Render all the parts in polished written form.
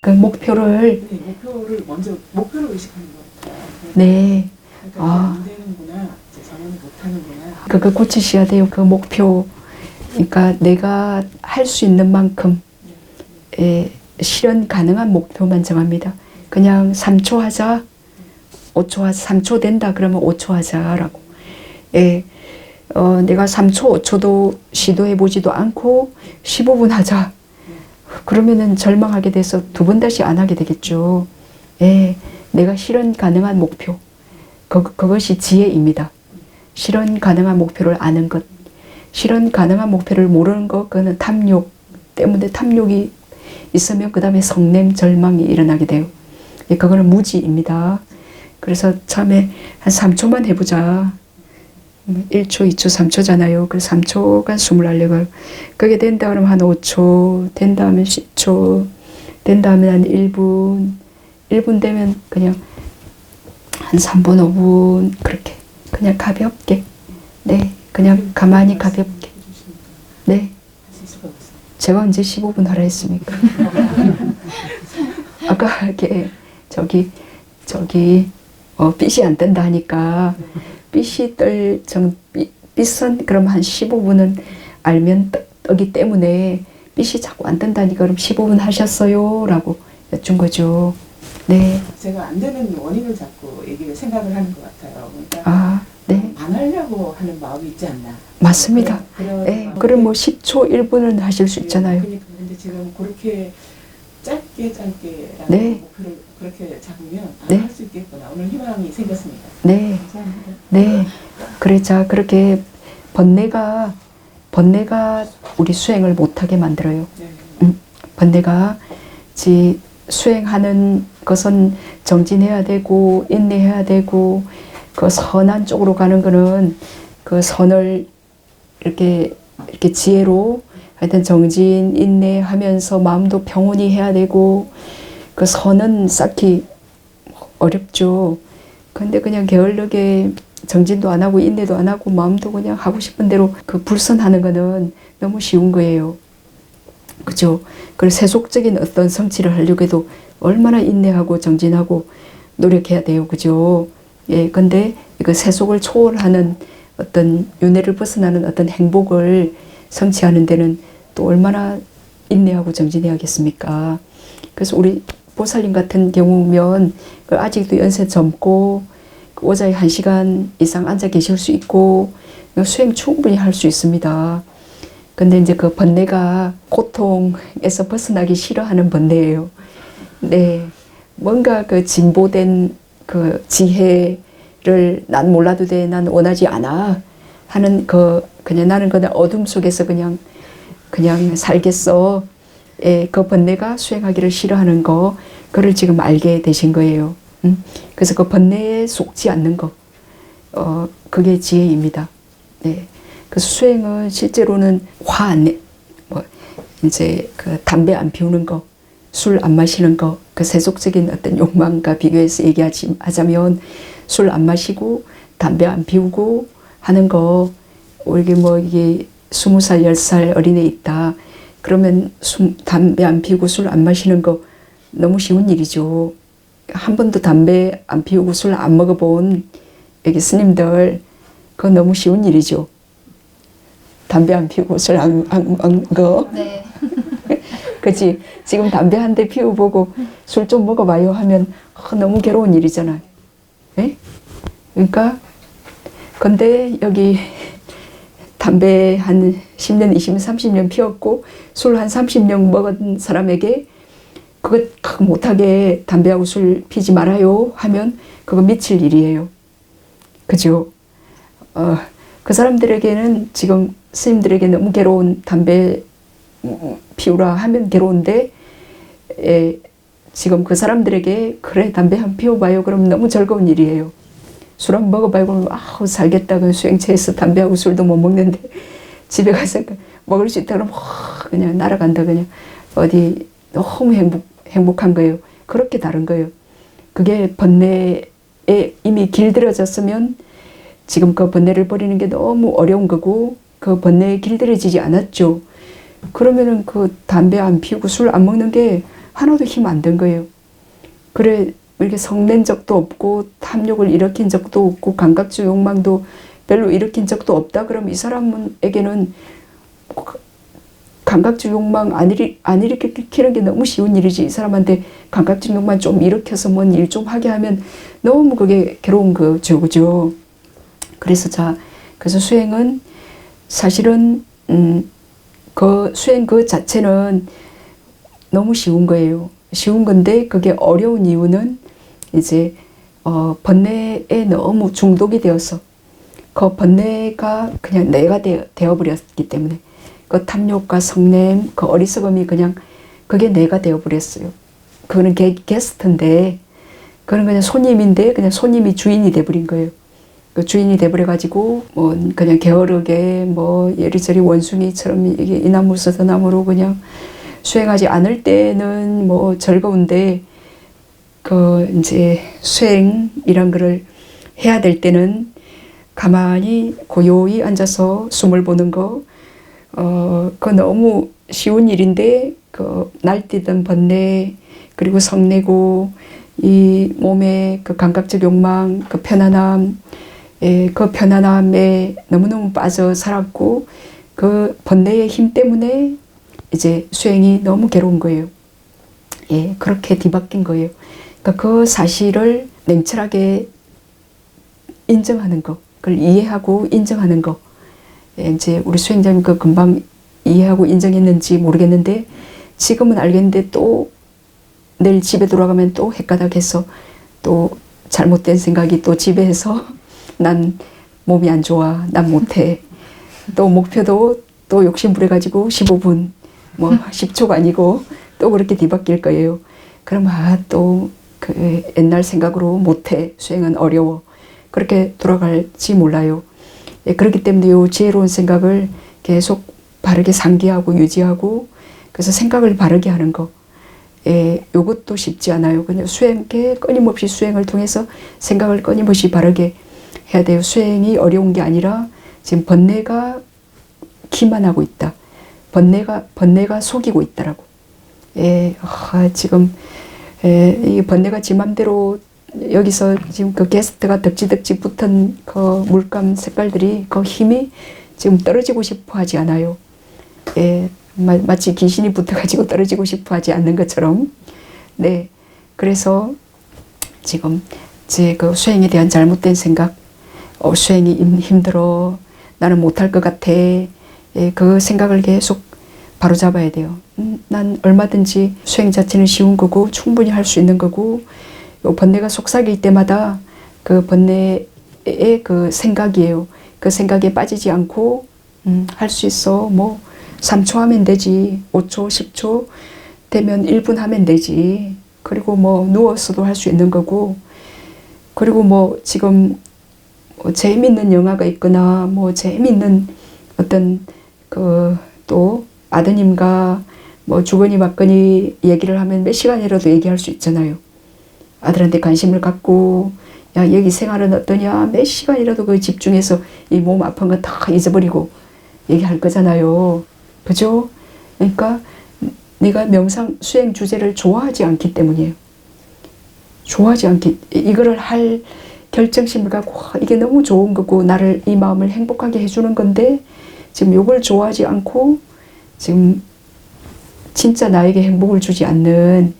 그 목표를 네, 목표를 먼저 목표를 의식하는 것 같아요. 네. 그러니까 안 되는구나, 이제 저는 못하는구나. 그거 고치셔야 돼요. 그 목표. 그러니까 내가 할 수 있는 만큼 실현 가능한 목표만 정합니다. 그냥 3초 하자, 5초 하자, 3초 된다 그러면 5초 하자라고. 내가 3초, 5초도 시도해보지도 않고 15분 하자. 그러면은 절망하게 돼서 두 번 다시 안 하게 되겠죠. 내가 실현 가능한 목표. 그것이 지혜입니다. 실현 가능한 목표를 아는 것. 실현 가능한 목표를 모르는 것, 그거는 탐욕 때문에 탐욕이 있으면 그 다음에 성냄, 절망이 일어나게 돼요. 그거는 무지입니다. 그래서 처음에 한 3초만 해보자. 1초, 2초, 3초잖아요. 그래서 3초간 숨을 하려고. 그게 된다 그러면 한 5초, 된다 하면 10초, 된다 하면 한 1분, 1분 되면 그냥 한 3분, 5분, 그렇게. 그냥 가볍게. 네. 그냥 가만히 가볍게. 네. 제가 언제 15분 하라 했습니까? 아까 이렇게 빛이 안 뜬다 하니까 빛이 빛은 그럼 한 15분은 알면 뜨기 때문에 빛이 자꾸 안 뜬다니까 그럼 15분 하셨어요? 라고 여쭌 거죠. 네. 제가 안 되는 원인을 자꾸 생각을 하는 것 같아요. 그러니까 네. 안 하려고 하는 마음이 있지 않나. 맞습니다. 네. 그럼 뭐 10초, 1분은 하실 수 있잖아요. 그러니까 근데 지금 그렇게 짧게라는 네. 목표를 그렇게 잡으면 네. 할 수 있겠구나. 오늘 희망이 생겼습니다. 네. 감사합니다. 네. 그러자 그렇게 번뇌가 우리 수행을 못하게 만들어요. 네. 번뇌가 수행하는 것은 정진해야 되고 인내해야 되고 그 선한 쪽으로 가는 거는 그 선을 이렇게 지혜로 하여튼 정진 인내하면서 마음도 평온히 해야 되고 그 선은 쌓기 어렵죠. 근데 그냥 게을르게 정진도 안 하고 인내도 안 하고 마음도 그냥 하고 싶은 대로 그 불선하는 거는 너무 쉬운 거예요. 그죠? 그리고 세속적인 어떤 성취를 하려고 해도 얼마나 인내하고 정진하고 노력해야 돼요. 그죠? 근데 그 세속을 초월하는 어떤 윤회를 벗어나는 어떤 행복을 성취하는 데는 또 얼마나 인내하고 정진해야겠습니까? 그래서 우리 보살님 같은 경우면 아직도 연세 젊고 오자에 1시간 이상 앉아 계실 수 있고 수행 충분히 할 수 있습니다. 근데 이제 그 번뇌가 고통에서 벗어나기 싫어하는 번뇌예요. 네. 뭔가 그 진보된 그 지혜를 난 몰라도 돼, 난 원하지 않아 하는 그냥 나는 그냥 어둠 속에서 그냥 살겠어. 그 번뇌가 수행하기를 싫어하는 그걸 지금 알게 되신 거예요. 그래서 그 번뇌에 속지 않는 거, 그게 지혜입니다. 네. 그래서 수행은 실제로는 화 안 내, 이제 그 담배 안 피우는 거, 술 안 마시는 거, 그 세속적인 어떤 욕망과 비교해서 하자면 술 안 마시고 담배 안 피우고 하는 거, 이게 20살, 10살 어린애 있다. 그러면 담배 안 피우고 술 안 마시는 거 너무 쉬운 일이죠. 한 번도 담배 안 피우고 술 안 먹어본 여기 스님들, 그거 너무 쉬운 일이죠. 담배 안 피우고 술 안 먹어. 네. 그치? 지금 담배 한 대 피워보고 술 좀 먹어봐요 하면 너무 괴로운 일이잖아요. 네? 그러니까 근데 여기 담배 한 10년, 20년, 30년 피웠고 술 한 30년 먹은 사람에게 그거 못하게 담배하고 술 피지 말아요 하면 그거 미칠 일이에요. 그죠? 그 사람들에게는 지금 스님들에게 너무 괴로운 담배 피우라 하면 괴로운데 지금 그 사람들에게 그래 담배 한 피워봐요 그러면 너무 즐거운 일이에요. 술 한 먹어봐요 그러면 살겠다. 그 수행체에서 담배하고 술도 못 먹는데 집에 가서 먹을 수 있다 그러면 그냥 날아간다. 그냥 어디 너무 행복한 거예요. 그렇게 다른 거예요. 그게 번뇌에 이미 길들여졌으면 지금 그 번뇌를 버리는 게 너무 어려운 거고 그 번뇌에 길들여지지 않았죠. 그러면은 그 담배 안 피우고 술 안 먹는 게 하나도 힘 안 든 거예요. 그래 이렇게 성낸 적도 없고 탐욕을 일으킨 적도 없고 감각적 욕망도 별로 일으킨 적도 없다. 그럼 이 사람에게는 감각적 욕망 안 일으키는 게 너무 쉬운 일이지. 이 사람한테 감각적 욕망 좀 일으켜서 뭔 일 좀 하게 하면 너무 그게 괴로운 거죠. 그죠? 그래서 수행은 사실은 그 수행 그 자체는 너무 쉬운 거예요. 쉬운 건데 그게 어려운 이유는 이제 번뇌에 너무 중독이 되어서 그 번뇌가 그냥 내가 되어버렸기 때문에 그 탐욕과 성냄, 그 어리석음이 그냥 그게 내가 되어버렸어요. 그거는 게스트인데 그건 그냥 손님인데 그냥 손님이 주인이 돼버린 거예요. 그 주인이 돼버려가지고 뭐 그냥 게으르게 뭐 이리저리 원숭이처럼 이게 이 나무에서 저 나무로 그냥 수행하지 않을 때는 뭐 즐거운데 그 이제 수행이란 거를 해야 될 때는 가만히 고요히 앉아서 숨을 보는 거 그거 너무 쉬운 일인데 그 날뛰던 번뇌 그리고 성내고 이 몸의 그 감각적 욕망 그 편안함 그 편안함에 너무너무 빠져 살았고 그 번뇌의 힘 때문에 이제 수행이 너무 괴로운 거예요. 예, 그렇게 뒤바뀐 거예요. 그러니까 그 사실을 냉철하게 인정하는 거, 그걸 이해하고 인정하는 거. 예, 이제 우리 수행자님 그 금방 이해하고 인정했는지 모르겠는데 지금은 알겠는데 또 내일 집에 돌아가면 또 헷가닥해서 또 잘못된 생각이 또 지배해서 난 몸이 안 좋아, 난 못해. 또 목표도 또 욕심부려가지고 15분, 뭐 10초가 아니고 또 그렇게 뒤바뀔 거예요. 그럼 또 그 옛날 생각으로 못해, 수행은 어려워. 그렇게 돌아갈지 몰라요. 예, 그렇기 때문에 이 지혜로운 생각을 계속 바르게 상기하고 유지하고 그래서 생각을 바르게 하는 거. 예, 요것도 쉽지 않아요. 그냥 끊임없이 수행을 통해서 생각을 끊임없이 바르게 해야 돼요. 수행이 어려운 게 아니라 지금 번뇌가 기만하고 있다. 번뇌가 속이고 있다라고. 예, 지금 이 번뇌가 지 맘대로 여기서 지금 그 게스트가 덕지덕지 붙은 그 물감 색깔들이 그 힘이 지금 떨어지고 싶어 하지 않아요. 예, 마치 귀신이 붙어가지고 떨어지고 싶어 하지 않는 것처럼. 네, 그래서 지금 제 그 수행에 대한 잘못된 생각, 수행이 힘들어, 나는 못할 것 같아. 예, 그 생각을 계속 바로잡아야 돼요. 난 얼마든지 수행 자체는 쉬운 거고 충분히 할 수 있는 거고 요 번뇌가 속삭일 때마다 그 번뇌의 그 생각이에요. 그 생각에 빠지지 않고 할 수 있어. 뭐 3초 하면 되지. 5초, 10초 되면 1분 하면 되지. 그리고 뭐 누워서도 할 수 있는 거고 그리고 뭐 지금 뭐 재미있는 영화가 있거나 뭐 재미있는 어떤 그 또 아드님과 뭐 주거니 받거니 얘기를 하면 몇 시간이라도 얘기할 수 있잖아요. 아들한테 관심을 갖고 야 여기 생활은 어떠냐 몇 시간이라도 그 집중해서 이 몸 아픈 거 다 잊어버리고 얘기할 거잖아요. 그죠? 그러니까 내가 명상 수행 주제를 좋아하지 않기 때문이에요. 이거를 할 결정심을 갖고 이게 너무 좋은 거고 나를 이 마음을 행복하게 해주는 건데 지금 이걸 좋아하지 않고 지금 진짜 나에게 행복을 주지 않는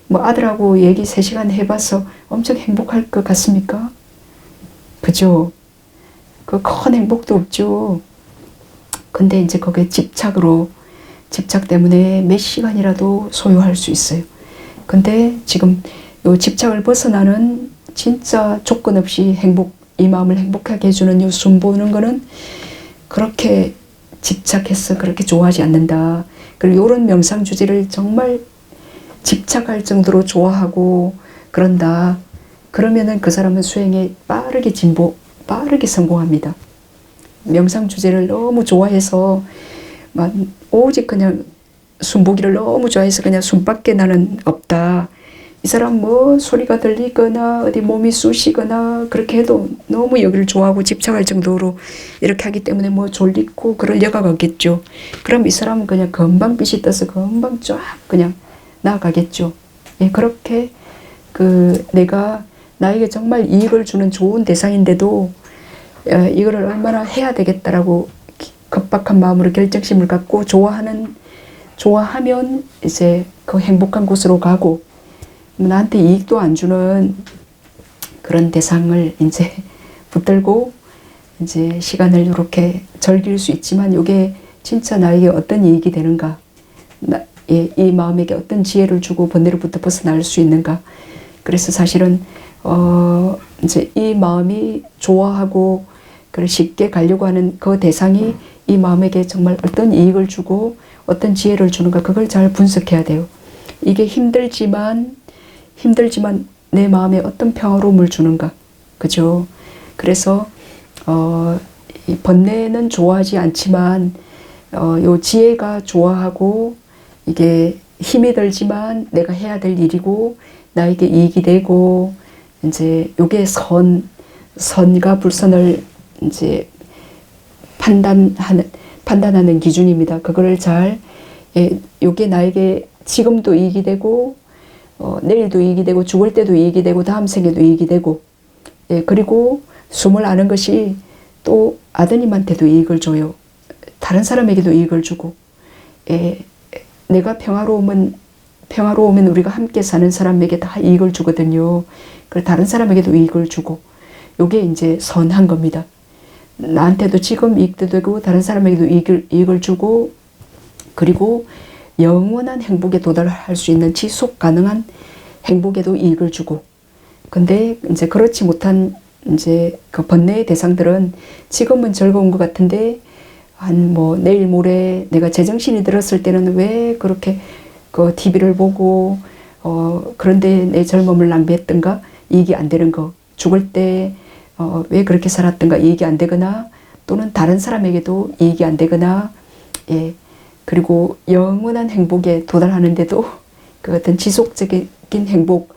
뭐 아들하고 얘기 3시간 해봐서 엄청 행복할 것 같습니까? 그죠? 그 큰 행복도 없죠. 근데 이제 거기에 집착 때문에 몇 시간이라도 소요할 수 있어요. 근데 지금 요 집착을 벗어나는 진짜 조건 없이 이 마음을 행복하게 해주는 요 숨 보는 거는 그렇게 집착해서 그렇게 좋아하지 않는다. 그리고 이런 명상 주제를 정말 집착할 정도로 좋아하고 그런다. 그러면은 그 사람은 수행에 빠르게 성공합니다. 명상 주제를 너무 좋아해서 오직 그냥 숨보기를 너무 좋아해서 그냥 숨밖에 나는 없다. 이 사람 뭐 소리가 들리거나 어디 몸이 쑤시거나 그렇게 해도 너무 여기를 좋아하고 집착할 정도로 이렇게 하기 때문에 뭐 졸리고 그럴 여가가 없겠죠. 그럼 이 사람은 그냥 금방 빛이 떠서 금방 쫙 그냥 나아가겠죠. 예, 그렇게 그 내가 나에게 정말 이익을 주는 좋은 대상인데도 이거를 얼마나 해야 되겠다라고 급박한 마음으로 결정심을 갖고 좋아하면 이제 그 행복한 곳으로 가고, 나한테 이익도 안 주는 그런 대상을 이제 붙들고 이제 시간을 이렇게 즐길 수 있지만, 이게 진짜 나에게 어떤 이익이 되는가, 이 마음에게 어떤 지혜를 주고 번뇌로부터 벗어날 수 있는가. 그래서 사실은 이제 이 마음이 좋아하고 그걸 쉽게 가려고 하는 그 대상이 이 마음에게 정말 어떤 이익을 주고 어떤 지혜를 주는가, 그걸 잘 분석해야 돼요. 이게 힘들지만 내 마음에 어떤 평화로움을 주는가, 그죠? 그래서 이 번뇌는 좋아하지 않지만 요 지혜가 좋아하고, 이게 힘이 들지만 내가 해야 될 일이고 나에게 이익이 되고, 이제 요게 선과 불선을 이제 판단하는 기준입니다. 그거를 잘, 요게 나에게 지금도 이익이 되고, 내일도 이익이 되고, 죽을 때도 이익이 되고, 다음 생에도 이익이 되고, 그리고 숨을 아는 것이 또 아드님한테도 이익을 줘요. 다른 사람에게도 이익을 주고, 내가 평화로우면 우리가 함께 사는 사람에게 다 이익을 주거든요. 그리고 다른 사람에게도 이익을 주고, 요게 이제 선한 겁니다. 나한테도 지금 이익도 되고 다른 사람에게도 이익을 주고, 그리고 영원한 행복에 도달할 수 있는 지속 가능한 행복에도 이익을 주고. 근데 이제 그렇지 못한 이제 그 번뇌의 대상들은 지금은 즐거운 것 같은데 한 뭐 내일 모레 내가 제정신이 들었을 때는 왜 그렇게 그 TV를 보고 그런데 내 젊음을 낭비했던가, 이익이 안 되는 거, 죽을 때 왜 그렇게 살았던가 이익이 안 되거나, 또는 다른 사람에게도 이익이 안 되거나, 그리고 영원한 행복에 도달하는데도 그 어떤 지속적인 행복,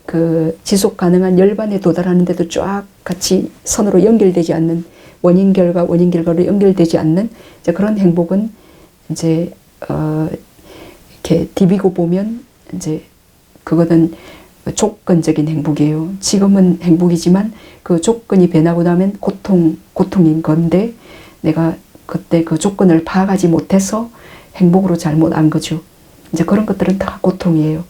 그 지속 가능한 열반에 도달하는데도 쫙 같이 선으로 연결되지 않는, 원인 결과로 연결되지 않는 이제 그런 행복은 이제 이렇게 디비고 보면 이제 그거는 조건적인 행복이에요. 지금은 행복이지만 그 조건이 변하고 나면 고통인 건데, 내가 그때 그 조건을 파악하지 못해서 행복으로 잘못 안 거죠. 이제 그런 것들은 다 고통이에요.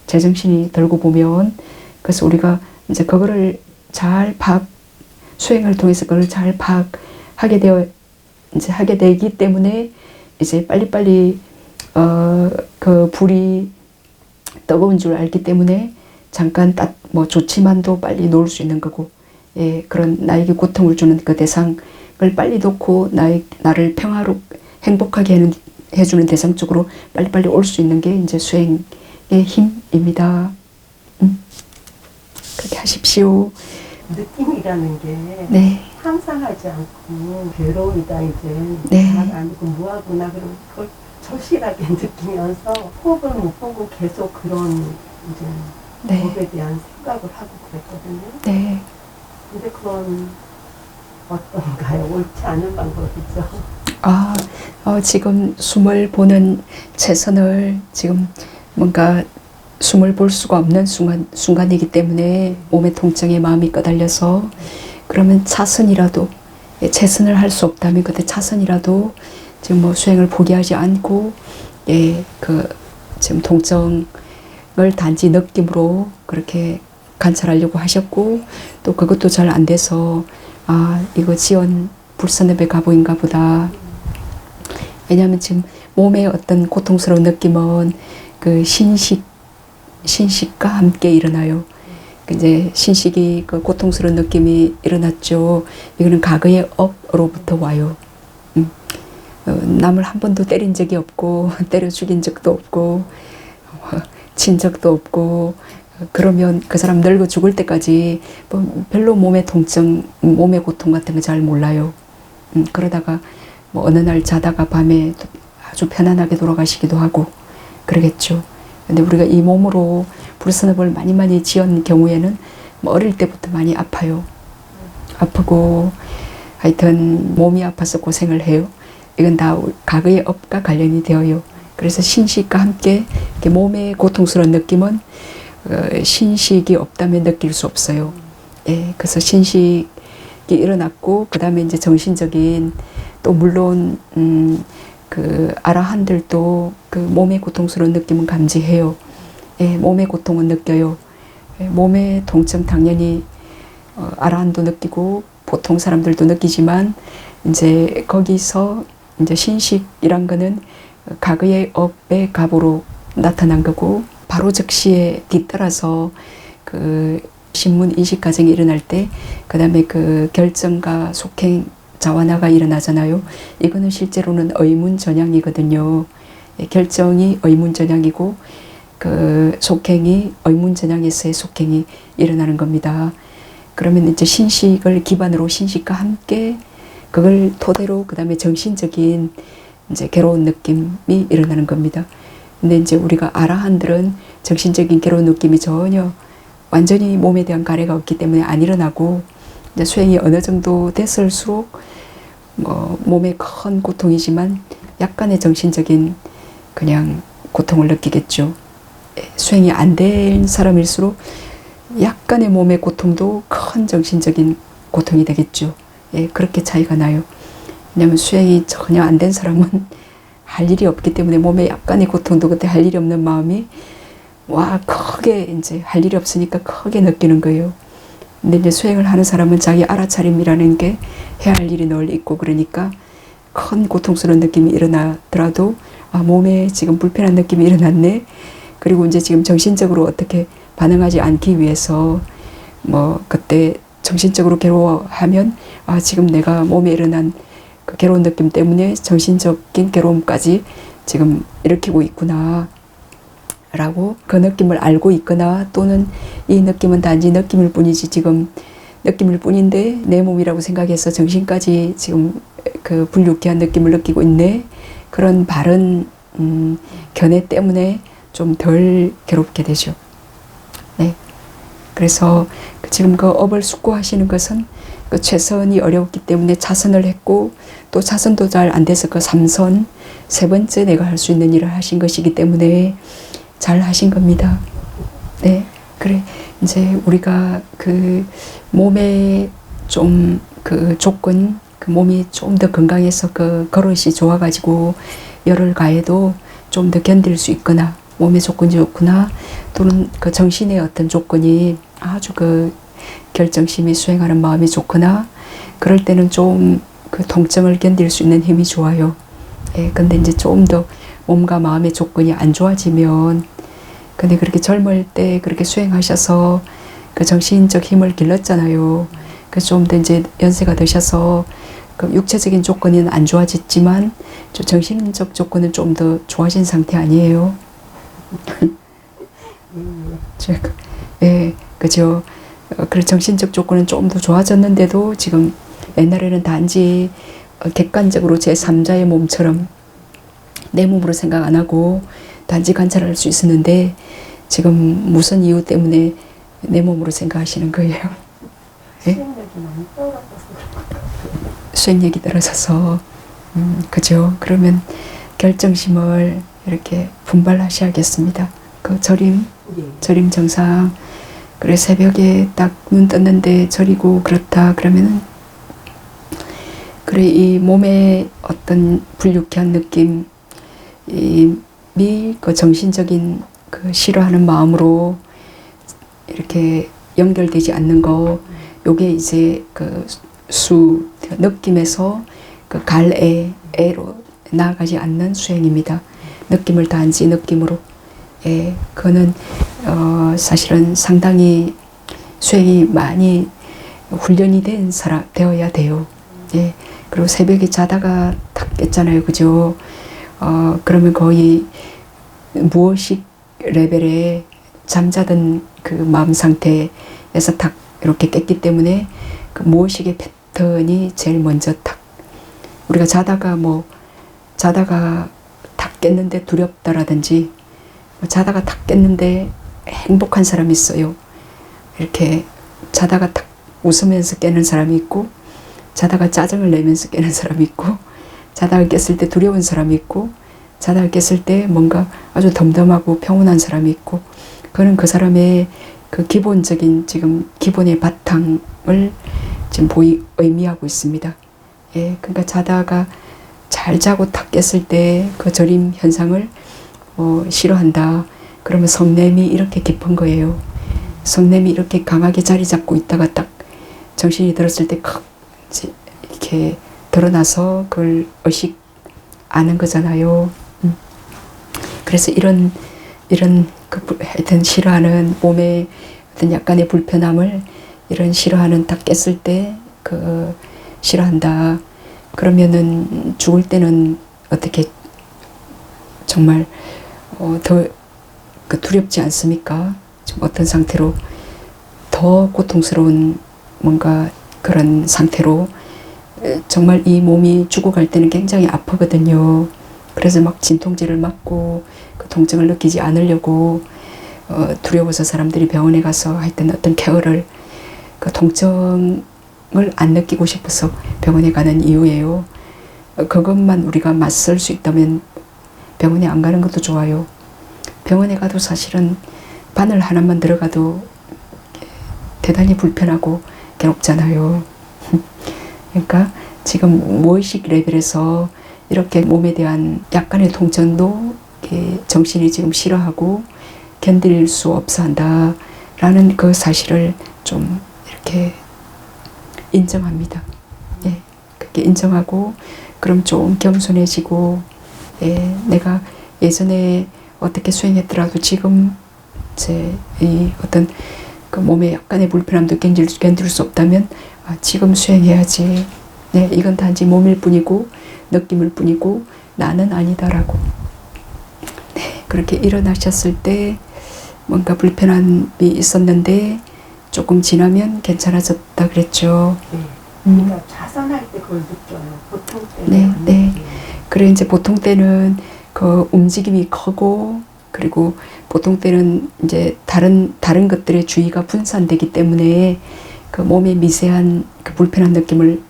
제정신이 들고 보면. 그래서 우리가 이제 그거를 잘 수행을 통해서 그걸 잘 파악하게 하게 되기 때문에 이제 빨리빨리 그 불이 뜨거운 줄 알기 때문에 잠깐 뭐 좋지만도 빨리 놓을 수 있는 거고, 그런 나에게 고통을 주는 그 대상을 빨리 놓고 나를 행복하게 해주는 대상 쪽으로 빨리빨리 올 수 있는 게 이제 수행의 힘입니다. 그렇게 하십시오. 느낌이라는 게 네. 상상하지 않고 괴로움이다 이제 네. 잘 알고 뭐하구나, 그러면 그걸 절실하게 느끼면서 호흡을 못 보고 계속 그런 이제 네. 법에 대한 생각을 하고 그랬거든요. 네. 근데 그건 어떤가요? 옳지 않은 방법이죠. 지금 숨을 보는 최선을, 지금 뭔가 숨을 볼 수가 없는 순간이기 때문에 몸의 통증에 마음이 꺼달려서, 그러면 차선이라도, 최선을 할 수 없다면 그때 차선이라도 지금 뭐 수행을 포기하지 않고, 지금 통증을 단지 느낌으로 그렇게 관찰하려고 하셨고, 또 그것도 잘 안 돼서 이거 지연 불선업의 가보인가 보다. 왜냐하면 지금 몸의 어떤 고통스러운 느낌은 그 신식과 함께 일어나요. 이제 신식이 그 고통스러운 느낌이 일어났죠. 이거는 과거의 업으로부터 와요. 남을 한 번도 때린 적이 없고 때려 죽인 적도 없고 친 적도 없고, 그러면 그 사람 늙어 죽을 때까지 뭐 별로 몸의 통증, 몸의 고통 같은 거 잘 몰라요. 그러다가 뭐 어느 날 자다가 밤에 아주 편안하게 돌아가시기도 하고 그러겠죠. 근데 우리가 이 몸으로 불선업을 많이 지은 경우에는 뭐 어릴 때부터 많이 아파요. 아프고 하여튼 몸이 아파서 고생을 해요. 이건 다 과거의 업과 관련이 되어요. 그래서 신식과 함께 이렇게 몸의 고통스러운 느낌은 신식이 없다면 느낄 수 없어요. 예, 그래서 신식이 일어났고 그 다음에 이제 정신적인 또 물론 그 아라한들도 그 몸의 고통스러운 느낌은 감지해요. 예, 몸의 고통은 느껴요. 예, 몸의 통증 당연히 아라한도 느끼고 보통 사람들도 느끼지만 이제 거기서 이제 신식이란 거는 가그의 업의 갑으로 나타난 거고 바로 즉시에 뒤따라서 그 신문 인식 과정이 일어날 때 그 다음에 그 결정과 속행 자완화가 일어나잖아요. 이거는 실제로는 의문전향이거든요. 결정이 의문전향이고 그 속행이 의문전향에서의 속행이 일어나는 겁니다. 그러면 이제 신식을 기반으로 신식과 함께 그걸 토대로 그 다음에 정신적인 이제 괴로운 느낌이 일어나는 겁니다. 근데 이제 우리가 아라한들은 정신적인 괴로운 느낌이 전혀 완전히 몸에 대한 가래가 없기 때문에 안 일어나고 이제 수행이 어느 정도 됐을수록 뭐 몸에 큰 고통이지만 약간의 정신적인 그냥 고통을 느끼겠죠. 수행이 안 된 사람일수록 약간의 몸의 고통도 큰 정신적인 고통이 되겠죠. 예, 그렇게 차이가 나요. 왜냐하면 수행이 전혀 안 된 사람은 할 일이 없기 때문에 몸에 약간의 고통도 그때 할 일이 없는 마음이 와 크게 이제 할 일이 없으니까 크게 느끼는 거예요. 근데 이제 수행을 하는 사람은 자기 알아차림이라는 게 해야 할 일이 늘 있고 그러니까 큰 고통스러운 느낌이 일어나더라도 아 몸에 지금 불편한 느낌이 일어났네. 그리고 이제 지금 정신적으로 어떻게 반응하지 않기 위해서 뭐 그때 정신적으로 괴로워하면 아 지금 내가 몸에 일어난 그 괴로운 느낌 때문에 정신적인 괴로움까지 지금 일으키고 있구나 라고 그 느낌을 알고 있거나 또는 이 느낌은 단지 느낌일 뿐이지 지금 느낌일 뿐인데 내 몸이라고 생각해서 정신까지 지금 그 불유쾌한 느낌을 느끼고 있네. 그런 바른 견해 때문에 좀 덜 괴롭게 되죠. 네. 그래서 지금 그 업을 숙고하시는 것은 그 최선이 어려웠기 때문에 차선을 했고 또 차선도 잘 안 돼서 그 3선 세 번째 내가 할 수 있는 일을 하신 것이기 때문에 잘 하신 겁니다. 네. 그래 이제 우리가 그 몸에 좀 그 조건 그 몸이 좀 더 건강해서 그 걸릇이 좋아가지고 열을 가해도 좀 더 견딜 수 있거나 몸의 조건이 좋구나 또는 그 정신의 어떤 조건이 아주 그 결정심이 수행하는 마음이 좋거나 그럴 때는 좀 그 통증을 견딜 수 있는 힘이 좋아요. 예, 근데 이제 좀 더 몸과 마음의 조건이 안 좋아지면 근데 그렇게 젊을 때 그렇게 수행하셔서 그 정신적 힘을 길렀잖아요. 그래서 좀 더 이제 연세가 드셔서 그 육체적인 조건은 안 좋아졌지만 정신적 조건은 좀 더 좋아진 상태 아니에요. 예, 그죠. 그래 정신적 조건은 좀 더 좋아졌는데도 지금 옛날에는 단지 객관적으로 제3자의 몸처럼 내 몸으로 생각 안 하고 단지 관찰할 수 있었는데 지금 무슨 이유 때문에 내 몸으로 생각하시는 거예요? 예? 수행력이 많이 떨어져서 수행력이 떨어져서 그죠. 그러면 결정심을 이렇게 분발하셔야겠습니다. 그 절임 정상 그래 새벽에 딱 눈 떴는데 절이고 그렇다 그러면은 그래 이 몸의 어떤 불유쾌한 느낌 이 그 정신적인 그 싫어하는 마음으로 이렇게 연결되지 않는 거 요게 이제 그 느낌에서 그 갈애로 나아가지 않는 수행입니다. 느낌을 단지 느낌으로 예, 그거는 사실은 상당히 수행이 많이 훈련이 된 사람 되어야 돼요. 예, 그리고 새벽에 자다가 탁 깼잖아요, 그죠? 그러면 거의 무의식 레벨에 잠자던 그 마음 상태에서 탁 이렇게 깼기 때문에 그 무의식의 패턴이 제일 먼저 탁 우리가 자다가 탁 깼는데 두렵다라든지 자다가 탁 깼는데 행복한 사람이 있어요. 이렇게 자다가 탁 웃으면서 깨는 사람이 있고 자다가 짜증을 내면서 깨는 사람이 있고 자다가 깼을 때 두려운 사람이 있고 자다가 깼을 때 뭔가 아주 덤덤하고 평온한 사람이 있고, 그는 그 사람의 그 기본적인 지금 기본의 바탕을 지금 의미하고 있습니다. 예, 그러니까 자다가 잘 자고 탁 깼을 때 그 저림 현상을 싫어한다. 그러면 성냄이 이렇게 깊은 거예요. 성냄이 이렇게 강하게 자리 잡고 있다가 딱 정신이 들었을 때 이렇게 드러나서 그걸 의식 아는 거잖아요. 그래서 이런 하여튼 싫어하는 몸의 어떤 약간의 불편함을 이런 싫어하는 딱 깼을 때 싫어한다. 그러면은 죽을 때는 어떻게 정말 더 두렵지 않습니까? 지금 어떤 상태로 더 고통스러운 뭔가 그런 상태로 정말 이 몸이 죽어갈 때는 굉장히 아프거든요. 그래서 막 진통제를 맞고 그 통증을 느끼지 않으려고 두려워서 사람들이 병원에 가서 하여튼 어떤 케어를 그 통증을 안 느끼고 싶어서 병원에 가는 이유예요. 그것만 우리가 맞설 수 있다면 병원에 안 가는 것도 좋아요. 병원에 가도 사실은 바늘 하나만 들어가도 대단히 불편하고 괴롭잖아요. 그러니까 지금 무의식 레벨에서 이렇게 몸에 대한 약간의 통증도 정신이 지금 싫어하고 견딜 수 없어 한다 라는 그 사실을 좀 이렇게 인정합니다. 예, 그렇게 인정하고 그럼 좀 겸손해지고, 예, 내가 예전에 어떻게 수행했더라도 지금 제 이 어떤 그 몸에 약간의 불편함도 견딜 수 없다면 지금 수행해야지. 네, 이건 단지 몸일 뿐이고 느낌일 뿐이고 나는 아니다라고. 네, 그렇게 일어나셨을 때 뭔가 불편함이 있었는데 조금 지나면 괜찮아졌다 그랬죠. 네. 그러니까 자선할 때 그걸 느껴요. 보통 때는 네, 안 네. 느껴요. 그래 이제 보통 때는 그 움직임이 크고, 그리고 보통 때는 이제 다른 것들의 주의가 분산되기 때문에 그 몸의 미세한 그 불편한 느낌을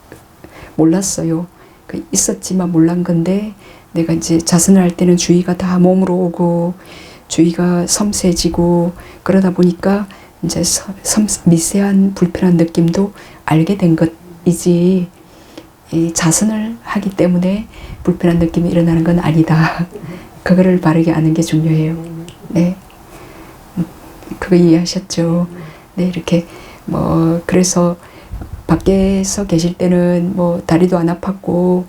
몰랐어요. 그 있었지만 몰란 건데, 내가 이제 자선을 할 때는 주의가 다 몸으로 오고 주의가 섬세해지고 그러다 보니까 이제 미세한 불편한 느낌도 알게 된 것이지, 이 자선을 하기 때문에 불편한 느낌이 일어나는 건 아니다. 그거를 바르게 아는 게 중요해요. 네, 그거 이해하셨죠? 네, 이렇게 그래서 밖에서 계실 때는 다리도 안 아팠고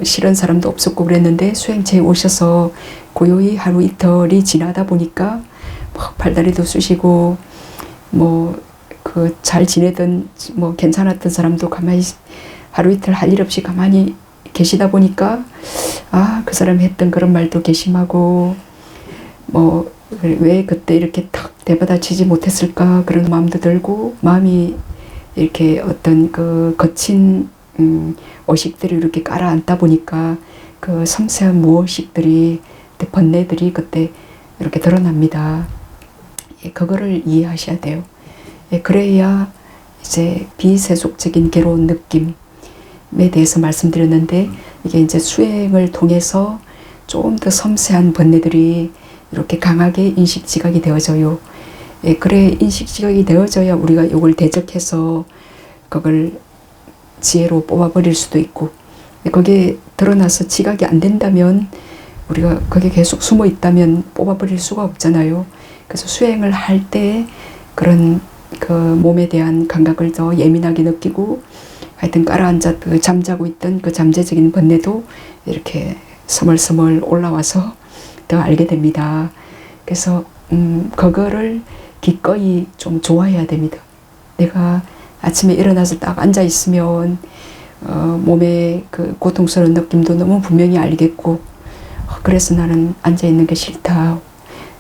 싫은 사람도 없었고 그랬는데 수행체에 오셔서 고요히 하루 이틀이 지나다 보니까 팔다리도 쑤시고 잘 지내던 괜찮았던 사람도 가만히 하루 이틀 할 일 없이 가만히 계시다 보니까 그 사람이 했던 그런 말도 괘씸하고 왜 그때 이렇게 탁 대받아치지 못했을까 그런 마음도 들고, 마음이 이렇게 어떤 그 거친 의식들이 이렇게 깔아앉다 보니까 그 섬세한 무의식들이, 번뇌들이 그때 이렇게 드러납니다. 예, 그거를 이해하셔야 돼요. 예, 그래야 이제 비세속적인 괴로운 느낌에 대해서 말씀드렸는데, 이게 이제 수행을 통해서 조금 더 섬세한 번뇌들이 이렇게 강하게 인식 지각이 되어져요. 예, 그래 인식 지각이 되어져야 우리가 이걸 대적해서 그걸 지혜로 뽑아버릴 수도 있고, 거기에 드러나서 지각이 안 된다면, 우리가 거기에 계속 숨어 있다면 뽑아버릴 수가 없잖아요. 그래서 수행을 할 때 그런 그 몸에 대한 감각을 더 예민하게 느끼고, 하여튼 잠자고 있던 그 잠재적인 번뇌도 이렇게 스멀스멀 올라와서 더 알게 됩니다. 그래서 그거를 기꺼이 좀 좋아해야 됩니다. 내가 아침에 일어나서 딱 앉아 있으면 몸에 그 고통스러운 느낌도 너무 분명히 알겠고, 그래서 나는 앉아 있는 게 싫다.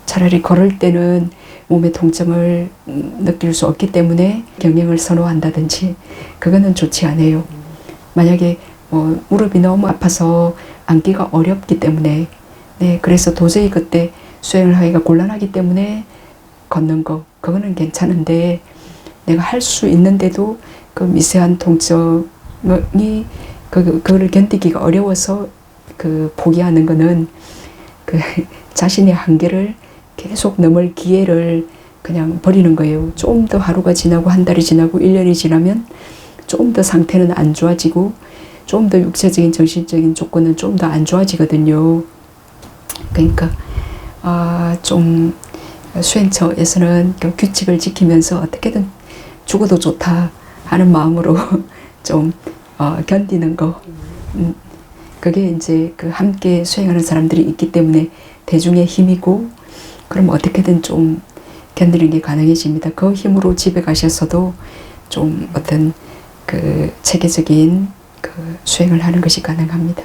차라리 걸을 때는 몸의 통증을 느낄 수 없기 때문에 경행을 선호한다든지, 그거는 좋지 않아요. 만약에 무릎이 너무 아파서 앉기가 어렵기 때문에, 네, 그래서 도저히 그때 수행을 하기가 곤란하기 때문에 걷는 거, 그거는 괜찮은데, 내가 할 수 있는데도 그 미세한 통증이 그거를 견디기가 어려워서 포기하는 거는 그 자신의 한계를 계속 넘을 기회를 그냥 버리는 거예요. 좀 더 하루가 지나고 한 달이 지나고 1년이 지나면 좀 더 상태는 안 좋아지고 좀 더 육체적인 정신적인 조건은 좀 더 안 좋아지거든요. 그러니까 좀 수행처에서는 그 규칙을 지키면서 어떻게든 죽어도 좋다 하는 마음으로 좀 견디는 거. 그게 이제 그 함께 수행하는 사람들이 있기 때문에 대중의 힘이고, 그럼 어떻게든 좀 견디는 게 가능해집니다. 그 힘으로 집에 가셔서도 좀 어떤 그 체계적인 그 수행을 하는 것이 가능합니다.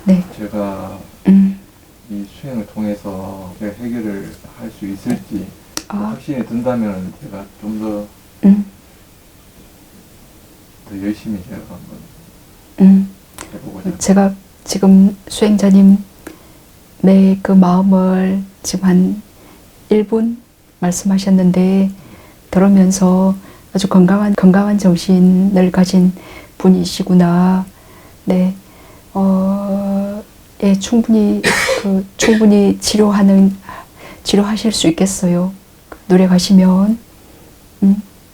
네. 제가 이 수행을 통해서 제가 해결을 할 수 있을지 확신이 든다면 제가 좀 더 더 열심히 제가 한번 해보고 싶습니다. 제가 지금 수행자님 그 마음을 지금 한 1분 말씀하셨는데 들으면서 아주 건강한 정신을 가진 분이시구나. 네, 예, 충분히 치료하실 수 있겠어요. 노력하시면.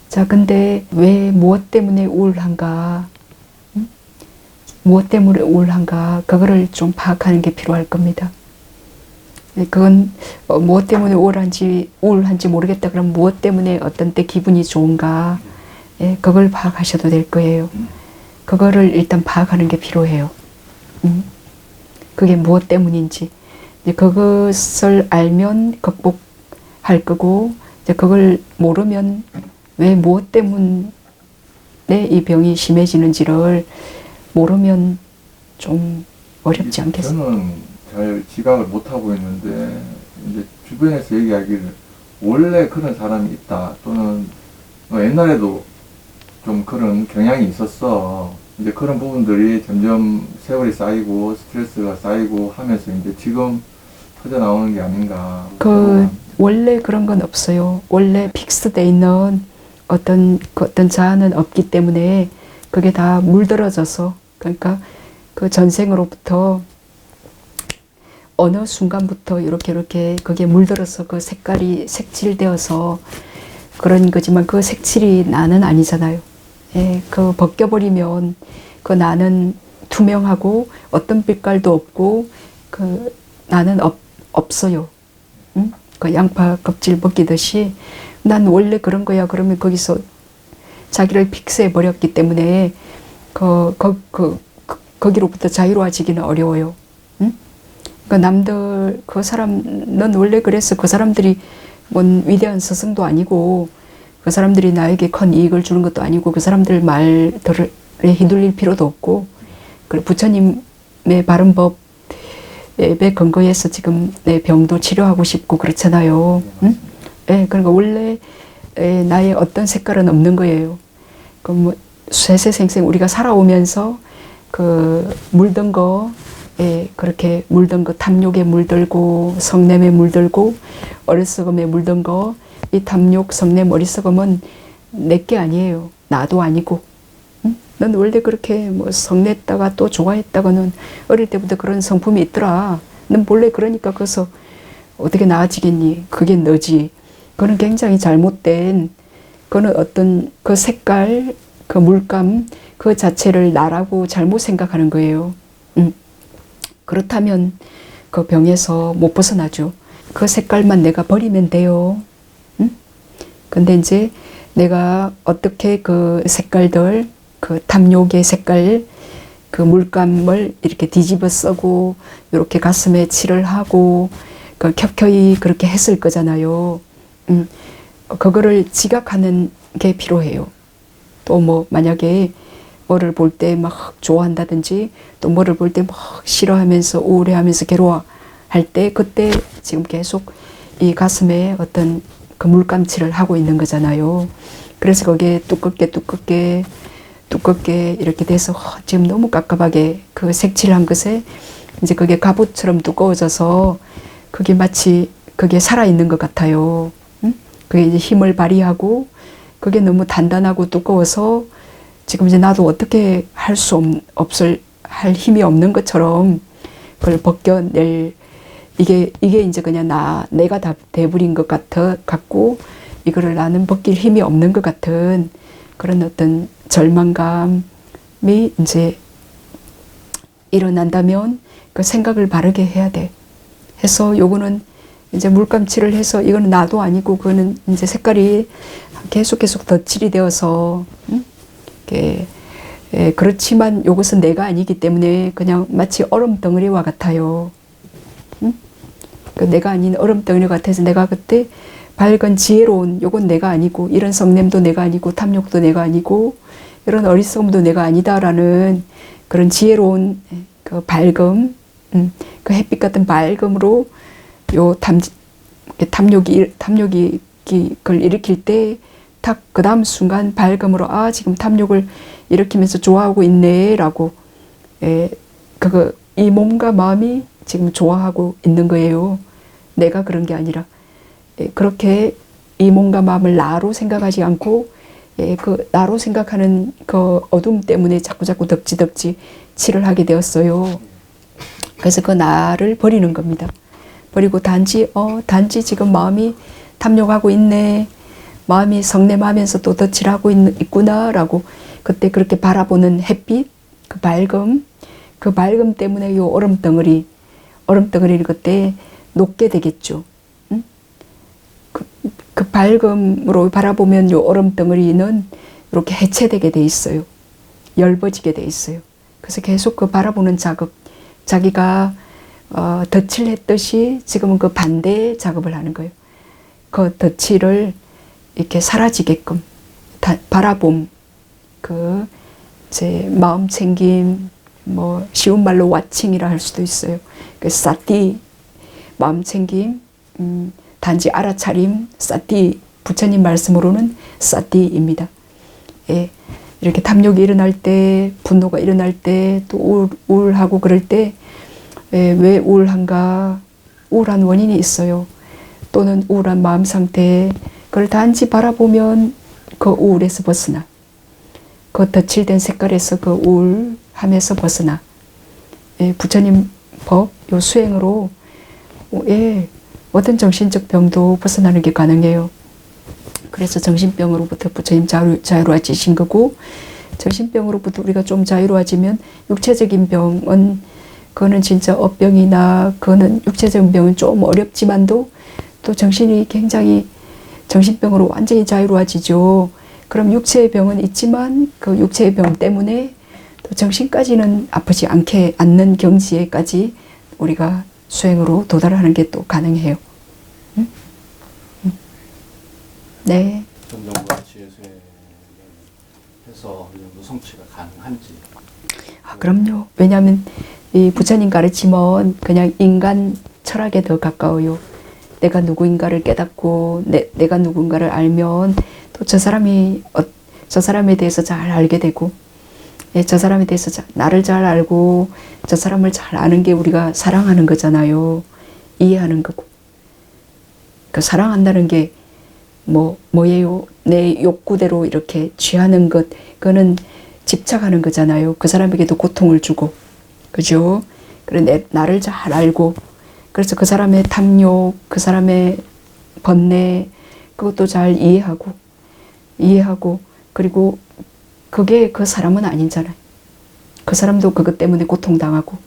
자, 근데 왜 무엇 때문에 우울한가? 무엇 때문에 우울한가? 그거를 좀 파악하는 게 필요할 겁니다. 그건 무엇 때문에 우울한지 모르겠다. 그럼 무엇 때문에 어떤 때 기분이 좋은가? 예, 그걸 파악하셔도 될 거예요. 그거를 일단 파악하는 게 필요해요. 그게 무엇 때문인지. 이제 그것을 알면 극복할 거고, 이제 그걸 모르면 왜 무엇 때문에 이 병이 심해지는지를 모르면 좀 어렵지 않겠어요? 저는 잘 지각을 못하고 있는데, 이제 주변에서 얘기하기를 원래 그런 사람이 있다, 또는 옛날에도 좀 그런 경향이 있었어. 이제 그런 부분들이 점점 세월이 쌓이고 스트레스가 쌓이고 하면서 이제 지금 터져 나오는 게 아닌가. 원래 그런 건 없어요. 원래 픽스돼 있는 어떤 자아는 없기 때문에 그게 다 물들어져서, 그러니까 그 전생으로부터 어느 순간부터 이렇게 그게 물들어서 그 색깔이 색칠되어서 그런 거지만 그 색칠이 나는 아니잖아요. 예, 그 벗겨버리면 그 나는 투명하고 어떤 빛깔도 없고 그 나는 없어요. 응? 그 양파 껍질 벗기듯이 난 원래 그런 거야. 그러면 거기서 자기를 픽스해 버렸기 때문에 거기로부터 자유로워지기는 어려워요. 응? 그 남들 그 사람 넌 원래 그랬어. 그 사람들이 뭔 위대한 스승도 아니고 그 사람들이 나에게 큰 이익을 주는 것도 아니고 그 사람들 말들에 휘둘릴 필요도 없고, 그리고 부처님의 바른 법에 근거해서 지금 내 병도 치료하고 싶고 그렇잖아요. 응? 예, 그러니까 원래 나의 어떤 색깔은 없는 거예요. 그 뭐 세세생생 우리가 살아오면서 그 물든 거, 그렇게 물든 거, 탐욕에 물들고 성냄에 물들고 어리석음에 물든 거, 이 탐욕, 성냄, 어리석음은 내게 아니에요. 나도 아니고. 응? 넌 원래 그렇게 뭐 성냈다가 또 좋아했다가는 어릴 때부터 그런 성품이 있더라. 넌 본래 그러니까 거기서 어떻게 나아지겠니? 그게 너지. 그거는 굉장히 잘못된, 그거는 어떤 그 색깔, 그 물감, 그 자체를 나라고 잘못 생각하는 거예요. 그렇다면 그 병에서 못 벗어나죠. 그 색깔만 내가 버리면 돼요. 근데 이제 내가 어떻게 그 색깔들, 그 탐욕의 색깔, 그 물감을 이렇게 뒤집어 쓰고 이렇게 가슴에 칠을 하고 그 켜켜이 그렇게 했을 거잖아요. 그거를 지각하는 게 필요해요. 또 뭐 만약에 뭐를 볼 때 막 좋아한다든지 또 뭐를 볼 때 막 싫어하면서 우울해하면서 괴로워할 때, 그때 지금 계속 이 가슴에 어떤 그 물감칠을 하고 있는 거잖아요. 그래서 거기에 두껍게 이렇게 돼서 지금 너무 깝깝하게 그 색칠한 것에 이제 그게 갑옷처럼 두꺼워져서 그게 마치 그게 살아있는 것 같아요. 그게 이제 힘을 발휘하고 그게 너무 단단하고 두꺼워서 지금 이제 나도 어떻게 할 힘이 없는 것처럼 그걸 벗겨낼 이게 이제 그냥 내가 다 돼버린 것 같고 이거를 나는 벗길 힘이 없는 것 같은 그런 어떤 절망감이 이제 일어난다면 그 생각을 바르게 해야 돼. 해서 요거는 이제 물감칠을 해서 이거는 나도 아니고 그거는 이제 색깔이 계속 덧칠이 되어서 그렇지만 요것은 내가 아니기 때문에 그냥 마치 얼음 덩어리와 같아요. 그 내가 아닌 얼음 덩어리 같아서 내가 그때 밝은 지혜로운 요건 내가 아니고 이런 성냄도 내가 아니고 탐욕도 내가 아니고 이런 어리석음도 내가 아니다라는 그런 지혜로운 그 밝음, 그 햇빛 같은 밝음으로 요 탐욕이 그걸 일으킬 때 딱 그 다음 순간 밝음으로 아 지금 탐욕을 일으키면서 좋아하고 있네라고 이 몸과 마음이 지금 좋아하고 있는 거예요. 내가 그런 게 아니라 그렇게 이 몸과 마음을 나로 생각하지 않고 그 나로 생각하는 그 어둠 때문에 자꾸 덕지 칠을 하게 되었어요. 그래서 그 나를 버리는 겁니다. 버리고 단지 지금 마음이 탐욕하고 있네. 마음이 성냄하면서 또 덧칠하고 있구나라고 그때 그렇게 바라보는 햇빛, 그 밝음 때문에 요 얼음덩어리를 그때 녹게 되겠죠. 그 밝음으로 바라보면 요 얼음덩어리는 이렇게 해체되게 돼 있어요. 엷어지게 돼 있어요. 그래서 계속 그 바라보는 작업, 자기가 덧칠했듯이 지금은 그 반대 작업을 하는 거예요. 그 덧칠을 이렇게 사라지게끔 바라봄, 그 제 마음 챙김, 뭐 쉬운 말로 와칭이라 할 수도 있어요. 그 사티 마음 챙김, 단지 알아차림, 사티 부처님 말씀으로는 사티입니다. 예, 이렇게 탐욕이 일어날 때, 분노가 일어날 때, 또 우울하고 그럴 때 왜 우울한가? 우울한 원인이 있어요. 또는 우울한 마음 상태, 그걸 단지 바라보면 그 우울에서 벗어나. 그 덧칠된 색깔에서 그 우울함에서 벗어나. 부처님 법, 요 수행으로 어떤 정신적 병도 벗어나는 게 가능해요. 그래서 정신병으로부터 부처님 자유로워지신 거고, 정신병으로부터 우리가 좀 자유로워지면 육체적인 병은 그거는 진짜 업병이나 그거는 육체적인 병은 좀 어렵지만도 또 정신이 굉장히 정신병으로 완전히 자유로워지죠. 그럼 육체의 병은 있지만 그 육체의 병 때문에 또 정신까지는 아프지 않는 경지에까지 우리가 수행으로 도달하는 게 또 가능해요. 네. 점정과 지혜수행을 해서 이 정도 성취가 가능한지. 그럼요. 왜냐하면 이 부처님 가르침은 그냥 인간 철학에 더 가까워요. 내가 누구인가를 깨닫고 내가 누군가를 알면 또 저 사람에 대해서 잘 알게 되고, 저 사람에 대해서 나를 잘 알고 저 사람을 잘 아는 게 우리가 사랑하는 거잖아요. 이해하는 거고. 그 사랑한다는 게 뭐예요? 내 욕구대로 이렇게 취하는 것, 그거는 집착하는 거잖아요. 그 사람에게도 고통을 주고, 그죠? 그래 나를 잘 알고, 그래서 그 사람의 탐욕, 그 사람의 번뇌, 그것도 잘 이해하고, 그리고 그게 그 사람은 아니잖아요. 그 사람도 그것 때문에 고통당하고,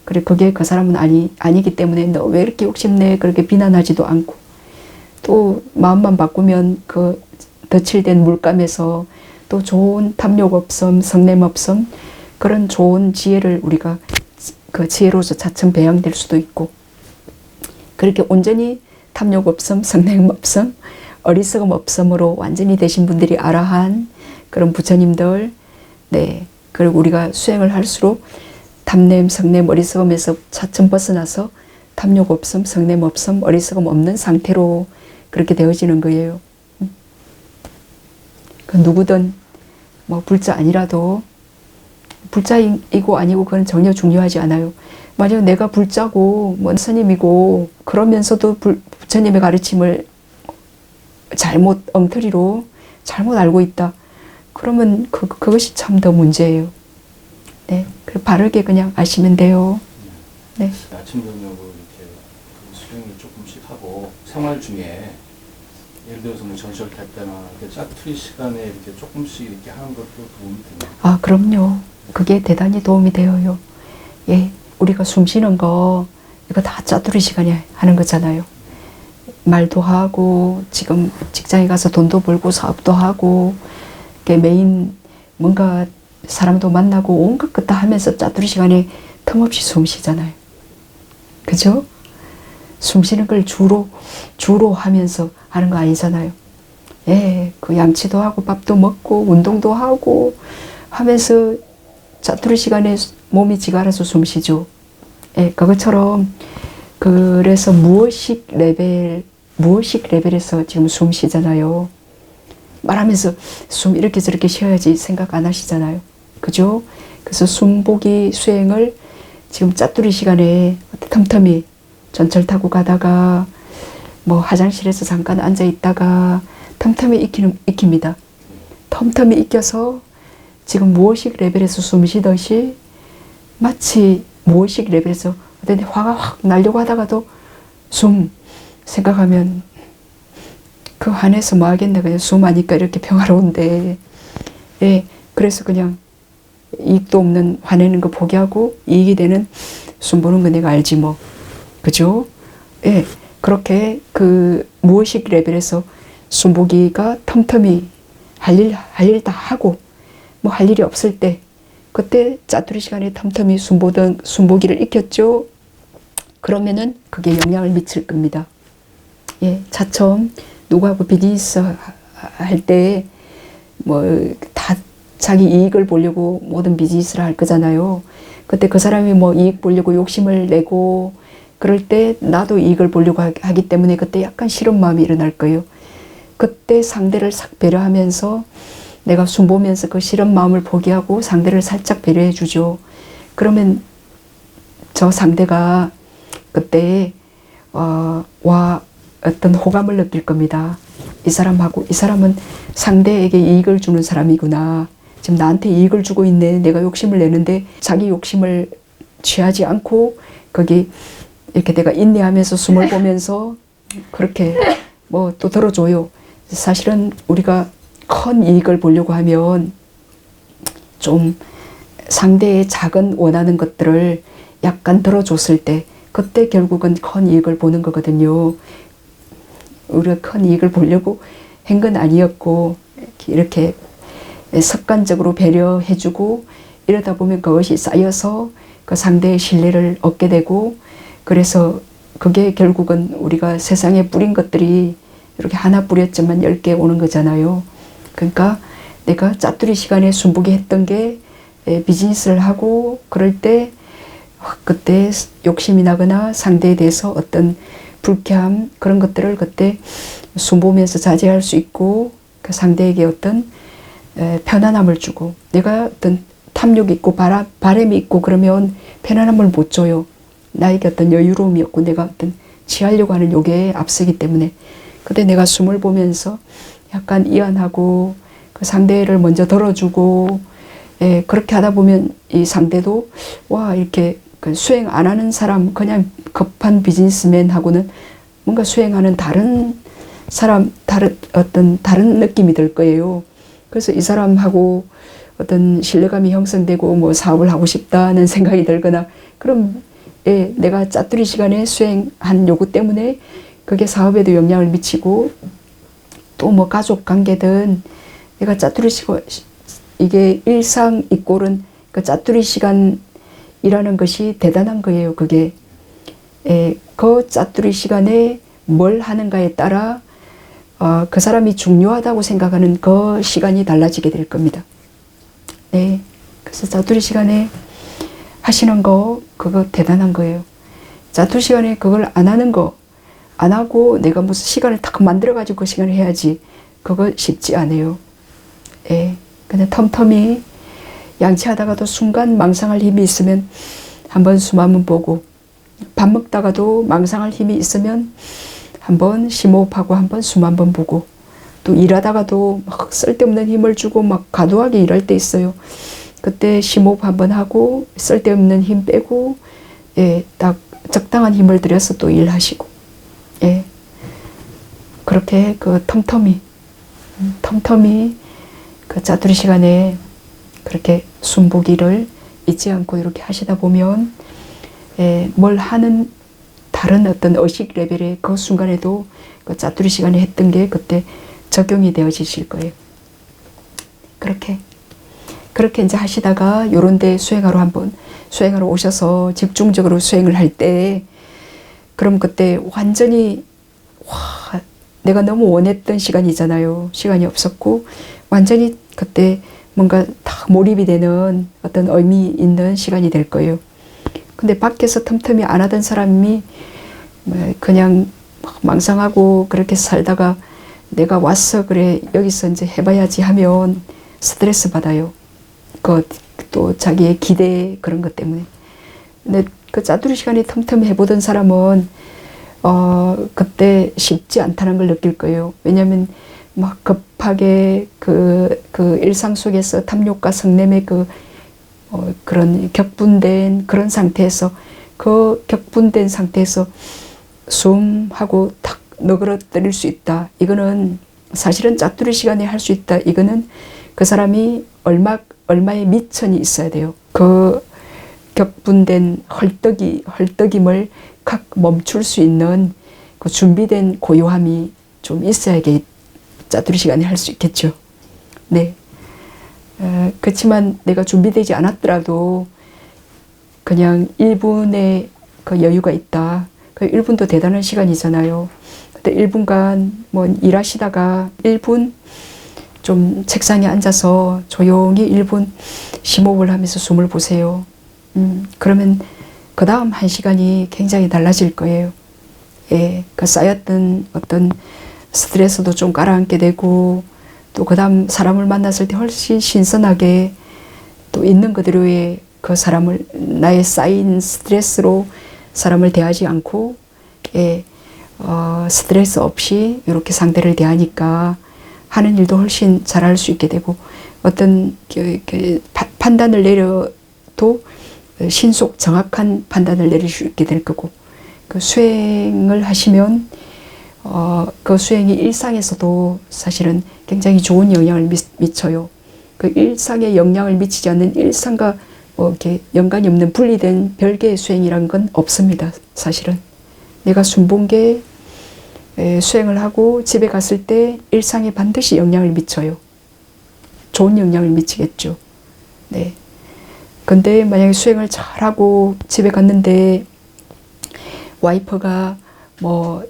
그래 그게 그 사람은 아니기 때문에 너 왜 이렇게 욕심내? 그렇게 비난하지도 않고, 또 마음만 바꾸면 그 덧칠된 물감에서 또 좋은 탐욕 없음, 성냄 없음, 그런 좋은 지혜를 우리가 그 지혜로서 차츰 배양될 수도 있고, 그렇게 온전히 탐욕 없음, 성냄 없음, 어리석음 없음으로 완전히 되신 분들이 아라한 그런 부처님들, 네, 그리고 우리가 수행을 할수록 탐냄, 성냄, 어리석음에서 차츰 벗어나서 탐욕 없음, 성냄 없음, 어리석음 없는 상태로 그렇게 되어지는 거예요. 그 누구든 불자 아니라도, 불자이고 아니고 그건 전혀 중요하지 않아요. 만약 내가 불자고 스님이고 그러면서도 부처님의 가르침을 엉터리로 잘못 알고 있다. 그러면 그것이 참 더 문제예요. 네, 바르게 그냥 아시면 돼요. 네. 아침 저녁으로 이렇게 수행을 조금씩 하고 생활 중에 예를 들어서 뭐 전시를 탈 때나 이렇게 짜투리 시간에 이렇게 조금씩 이렇게 하는 것도 도움이 됩니다. 아, 그럼요. 그게 대단히 도움이 되어요. 예, 우리가 숨 쉬는 거 이거 다 짜투리 시간에 하는 거잖아요. 말도 하고 지금 직장에 가서 돈도 벌고 사업도 하고 메인 뭔가 사람도 만나고 온갖 것 다 하면서 짜투리 시간에 틈없이 숨 쉬잖아요. 그죠? 숨 쉬는 걸 주로 하면서 하는 거 아니잖아요. 예, 그 양치도 하고 밥도 먹고 운동도 하고 하면서 짜투리 시간에 몸이 지가 알아서 숨 쉬죠. 예, 그것처럼 그래서 무의식 레벨에서 지금 숨 쉬잖아요. 말하면서 숨 이렇게 저렇게 쉬어야지 생각 안 하시잖아요. 그죠? 그래서 숨보기 수행을 지금 짜투리 시간에 틈틈이 전철 타고 가다가 뭐 화장실에서 잠깐 앉아 있다가 틈틈이 익힙니다. 틈틈이 익혀서 지금 무의식 레벨에서 숨 쉬듯이 마치 무의식 레벨에서 어떤 화가 확 나려고 하다가도 숨 생각하면 그 안에서 뭐 하겠네. 그냥 숨 하니까 이렇게 평화로운데. 예, 그래서 그냥 이익도 없는 화내는 거 포기하고 이익이 되는 숨 보는 거 내가 알지 뭐. 그죠? 예, 그렇게 그 무의식 레벨에서 숨 보기가 틈틈이 할 일 다 하고 뭐 할 일이 없을 때 그때 짜투리 시간에 틈틈이 숨 보기를 익혔죠. 그러면은 그게 영향을 미칠 겁니다. 예, 차츰 누구하고 비즈니스 할 때 뭐 다 자기 이익을 보려고 모든 비즈니스를 할 거잖아요. 그때 그 사람이 뭐 이익 보려고 욕심을 내고 그럴 때 나도 이익을 보려고 하기 때문에 그때 약간 싫은 마음이 일어날 거예요. 그때 상대를 싹 배려하면서 내가 숨 보면서 그 싫은 마음을 포기하고 상대를 살짝 배려해 주죠. 그러면 저 상대가 그때 어떤 호감을 느낄 겁니다. 이 사람은 상대에게 이익을 주는 사람이구나. 지금 나한테 이익을 주고 있네. 내가 욕심을 내는데 자기 욕심을 취하지 않고 거기 이렇게 내가 인내하면서 숨을 보면서 그렇게 뭐 또 들어줘요. 사실은 우리가 큰 이익을 보려고 하면 좀 상대의 작은 원하는 것들을 약간 들어줬을 때 그때 결국은 큰 이익을 보는 거거든요. 우리가 큰 이익을 보려고 한 건 아니었고 이렇게 습관적으로 배려해주고 이러다 보면 그것이 쌓여서 그 상대의 신뢰를 얻게 되고 그래서 그게 결국은 우리가 세상에 뿌린 것들이 이렇게 하나 뿌렸지만 10개 오는 거잖아요. 그러니까 내가 짜투리 시간에 숨보기 했던 게 비즈니스를 하고 그럴 때 그때 욕심이 나거나 상대에 대해서 어떤 불쾌함 그런 것들을 그때 숨보면서 자제할 수 있고 그 상대에게 어떤 편안함을 주고 내가 어떤 탐욕이 있고 바람이 있고 그러면 편안함을 못 줘요. 나에게 어떤 여유로움이 없고 내가 어떤 취하려고 하는 욕에 앞서기 때문에 그때 내가 숨을 보면서 약간 이완하고 그 상대를 먼저 들어주고 그렇게 하다 보면 이 상대도 와 이렇게 그 수행 안 하는 사람 그냥 급한 비즈니스맨하고는 뭔가 수행하는 다른 사람 다른 느낌이 들 거예요. 그래서 이 사람하고 어떤 신뢰감이 형성되고 뭐 사업을 하고 싶다는 생각이 들거나 그럼 내가 짜투리 시간에 수행한 요구 때문에 그게 사업에도 영향을 미치고 또 뭐 가족 관계든 내가 짜투리 시간 이게 일상 이꼴은 그 짜투리 시간이라는 것이 대단한 거예요. 그게 그 짜투리 시간에 뭘 하는가에 따라 그 사람이 중요하다고 생각하는 그 시간이 달라지게 될 겁니다. 네, 그래서 짜투리 시간에 하시는 거 그거 대단한 거예요. 짜투리 시간에 그걸 안 하는 거 안 하고 내가 무슨 시간을 딱 만들어 가지고 그 시간을 해야지 그거 쉽지 않아요. 그냥 텀텀이 양치하다가도 순간 망상할 힘이 있으면 한번 숨 한번 보고 밥 먹다가도 망상할 힘이 있으면 한번 심호흡하고 한번 숨 한번 보고 또 일하다가도 막 쓸데없는 힘을 주고 막 과도하게 일할 때 있어요. 그때 심호흡 한번 하고 쓸데없는 힘 빼고 딱 적당한 힘을 들여서 또 일하시고 예. 그렇게 그 텀텀이 그 짜투리 시간에 그렇게 숨보기를 잊지 않고 이렇게 하시다 보면 뭘 하는 다른 어떤 의식 레벨의 그 순간에도 그 짜투리 시간에 했던 게 그때 적용이 되어지실 거예요. 그렇게 이제 하시다가 요런데 수행하러 오셔서 집중적으로 수행을 할 때 그럼 그때 완전히 내가 너무 원했던 시간이잖아요. 시간이 없었고 완전히 그때 뭔가 다 몰입이 되는 어떤 의미 있는 시간이 될 거예요. 근데 밖에서 틈틈이 안 하던 사람이 그냥 망상하고 그렇게 살다가 내가 왔어 그래 여기서 이제 해봐야지 하면 스트레스 받아요. 또 자기의 기대 그런 것 때문에. 근데 그 짜투리 시간에 틈틈이 해보던 사람은 그때 쉽지 않다는 걸 느낄 거예요. 왜냐하면 막 급하게 그 일상 속에서 탐욕과 성냄의 그런 격분된 그런 상태에서 그 격분된 상태에서 숨하고 탁 너그러뜨릴 수 있다. 이거는 사실은 짜투리 시간에 할 수 있다. 이거는 그 사람이 얼마의 미천이 있어야 돼요. 그 격분된 헐떡임을 각 멈출 수 있는 그 준비된 고요함이 좀 있어야 짜투리 시간에 할 수 있겠죠. 네. 그렇지만 내가 준비되지 않았더라도 그냥 1분의 그 여유가 있다. 그 1분도 대단한 시간이잖아요. 근데 1분간 뭐 일하시다가 1분 좀 책상에 앉아서 조용히 1분 심호흡을 하면서 숨을 보세요. 그러면 그 다음 1시간이 굉장히 달라질 거예요. 예, 그 쌓였던 어떤 스트레스도 좀 가라앉게 되고 또 그 다음 사람을 만났을 때 훨씬 신선하게 또 있는 그대로의 그 사람을 나의 쌓인 스트레스로 사람을 대하지 않고 스트레스 없이 이렇게 상대를 대하니까 하는 일도 훨씬 잘할 수 있게 되고 어떤 판단을 내려도 신속 정확한 판단을 내릴 수 있게 될 거고 그 수행을 하시면 그 수행이 일상에서도 사실은 굉장히 좋은 영향을 미쳐요. 그 일상에 영향을 미치지 않는 일상과 이렇게 연관이 없는 분리된 별개의 수행이라는 건 없습니다. 사실은 내가 순봉계 수행을 하고 집에 갔을 때 일상에 반드시 영향을 미쳐요. 좋은 영향을 미치겠죠. 네. 근데 만약에 수행을 잘하고 집에 갔는데 와이프가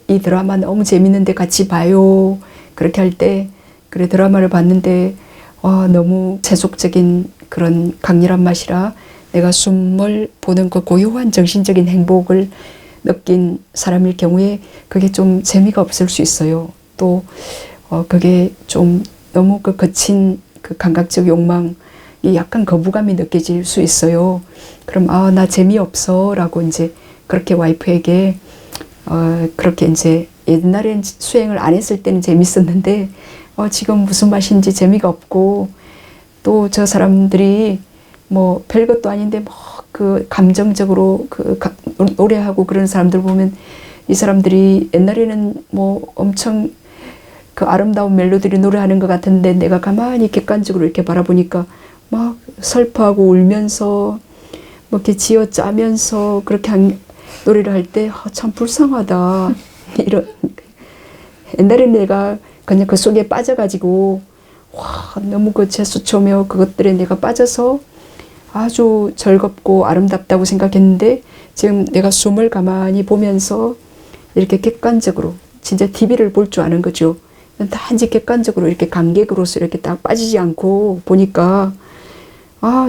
이 드라마 너무 재밌는데 같이 봐요. 그렇게 할 때 그래 드라마를 봤는데 너무 세속적인 그런 강렬한 맛이라 내가 숨을 보는 그 고요한 정신적인 행복을 느낀 사람일 경우에 그게 좀 재미가 없을 수 있어요. 또 그게 좀 너무 그 거친 그 감각적 욕망이 약간 거부감이 느껴질 수 있어요. 그럼 나 재미없어 라고 이제 그렇게 와이프에게 그렇게 이제 옛날엔 수행을 안 했을 때는 재밌었는데 지금 무슨 맛인지 재미가 없고 또 저 사람들이 별것도 아닌데 그 감정적으로 노래하고 그런 사람들 보면 이 사람들이 옛날에는 엄청 그 아름다운 멜로디를 노래하는 것 같은데 내가 가만히 객관적으로 이렇게 바라보니까 막 슬퍼하고 울면서 이렇게 지어짜면서 그렇게 노래를 할 때 참 불쌍하다. 이런 옛날에 내가 그냥 그 속에 빠져가지고 너무 그 제스처며 그것들에 내가 빠져서 아주 즐겁고 아름답다고 생각했는데 지금 내가 숨을 가만히 보면서 이렇게 객관적으로 진짜 TV를 볼 줄 아는 거죠. 단지 객관적으로 이렇게 관객으로서 이렇게 딱 빠지지 않고 보니까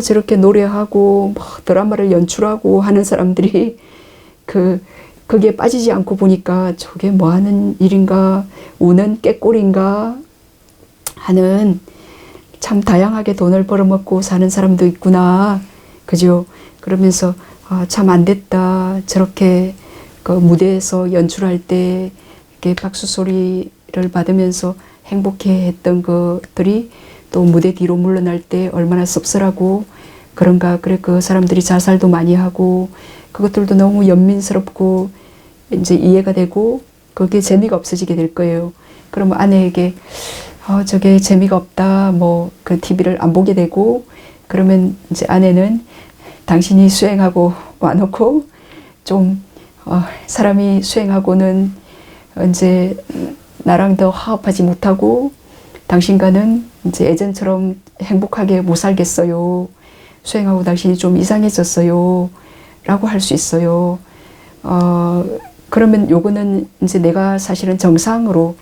저렇게 노래하고 드라마를 연출하고 하는 사람들이 거기에 빠지지 않고 보니까 저게 뭐 하는 일인가, 우는 꾀꼬리인가 하는 참 다양하게 돈을 벌어먹고 사는 사람도 있구나. 그죠? 그러면서 참 안 됐다. 저렇게 그 무대에서 연출할 때 이렇게 박수 소리를 받으면서 행복해 했던 것들이 또 무대 뒤로 물러날 때 얼마나 씁쓸하고 그런가. 그래 그 사람들이 자살도 많이 하고 그것들도 너무 연민스럽고 이제 이해가 되고 그게 재미가 없어지게 될 거예요. 그러면 아내에게 저게 재미가 없다, 뭐 그 TV를 안 보게 되고, 그러면 이제 아내는 당신이 수행하고 와놓고 좀 사람이 수행하고는 이제 나랑 더 화합하지 못하고 당신과는 이제 예전처럼 행복하게 못 살겠어요. 수행하고 당신이 좀 이상해졌어요. 라고 할 수 있어요. 그러면 요거는 이제 내가 사실은 정상으로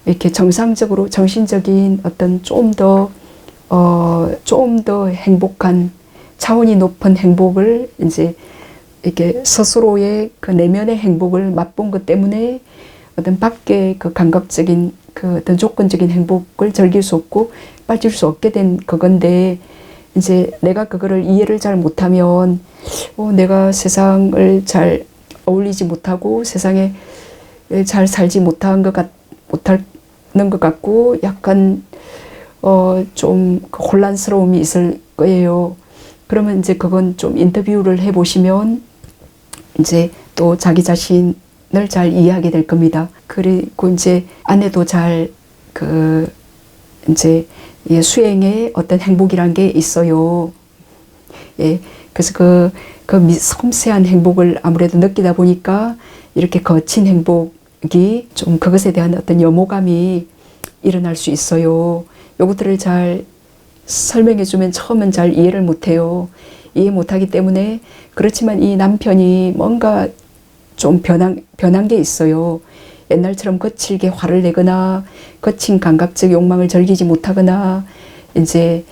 이렇게 정상적으로 정신적인 어떤 좀 더 행복한 차원이 높은 행복을 이제 이렇게 스스로의 그 내면의 행복을 맛본 것 때문에 어떤 밖의 그 감각적인 그 어떤 조건적인 행복을 즐길 수 없고 빠질 수 없게 된 그건데, 이제 내가 그거를 이해를 잘 못하면 내가 세상을 잘 어울리지 못하고 세상에 잘 살지 못하는 것 같고 약간 좀 혼란스러움이 있을 거예요. 그러면 이제 그건 좀 인터뷰를 해보시면 이제 또 자기 자신을 잘 이해하게 될 겁니다. 그리고 이제 아내도 잘 이제 수행에 어떤 행복이란 게 있어요. 예, 그래서 그 섬세한 행복을 아무래도 느끼다 보니까 이렇게 거친 행복이 좀 그것에 대한 어떤 염호감이 일어날 수 있어요. 요것들을 잘 설명해주면 처음엔 잘 이해를 못해요. 이해 못하기 때문에. 그렇지만 이 남편이 뭔가 좀 변한 게 있어요. 옛날처럼 거칠게 화를 내거나 거친 감각적 욕망을 즐기지 못하거나, 이제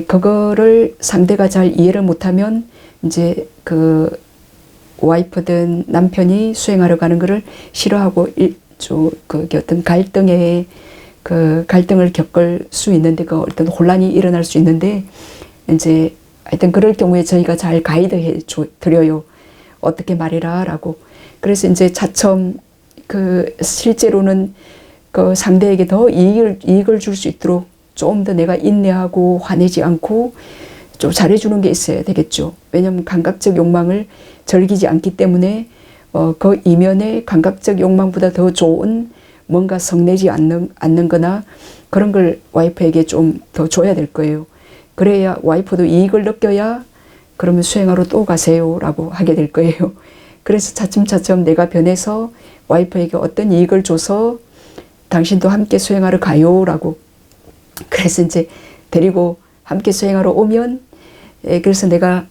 그거를 상대가 잘 이해를 못하면 이제 그 와이프든 남편이 수행하러 가는 거를 싫어하고 그게 어떤 갈등을 겪을 수 있는데, 그 어떤 혼란이 일어날 수 있는데, 이제 하여튼 그럴 경우에 저희가 잘 가이드해 드려요. 어떻게 말해라 라고. 그래서 이제 차츰 실제로는 그 상대에게 더 이익을 줄 수 있도록 좀 더 내가 인내하고 화내지 않고 좀 잘해주는 게 있어야 되겠죠. 왜냐하면 감각적 욕망을 즐기지 않기 때문에 그 이면에 감각적 욕망보다 더 좋은 뭔가 성내지 않는 거나 그런 걸 와이프에게 좀 더 줘야 될 거예요. 그래야 와이프도 이익을 느껴야 그러면 수행하러 또 가세요 라고 하게 될 거예요. 그래서 차츰차츰 내가 변해서 와이프에게 어떤 이익을 줘서 당신도 함께 수행하러 가요 라고. 그래서 이제 데리고 함께 수행하러 오면, 그래서 내가